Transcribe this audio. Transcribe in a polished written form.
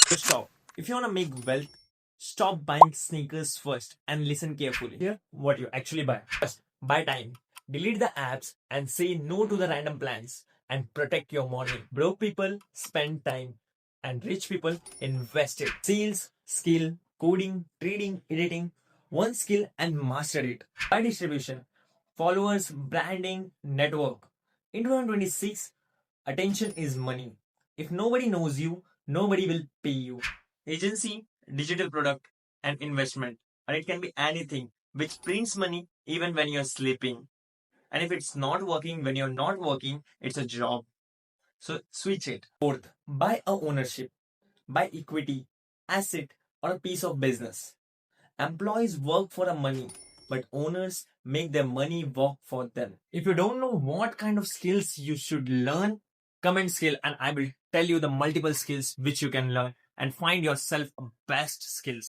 So stop. If you want to make wealth, stop buying sneakers first and listen carefully. Here, what you actually buy. First, buy time. Delete the apps and say no to the random plans and protect your money. Broke people spend time and rich people invest it. Sales, skill, coding, trading, editing, one skill and master it. Buy distribution, followers, branding, network. In 2026, attention is money. If nobody knows you, nobody will pay you. Agency, digital product, and investment. And it can be anything which prints money even when you're sleeping. And if it's not working when you're not working, it's a job. So switch it. Fourth, buy a ownership, buy equity, asset, or a piece of business. Employees work for the money, but owners make their money work for them. If you don't know what kind of skills you should learn, comment skill and I will tell you the multiple skills which you can learn and find yourself best skills.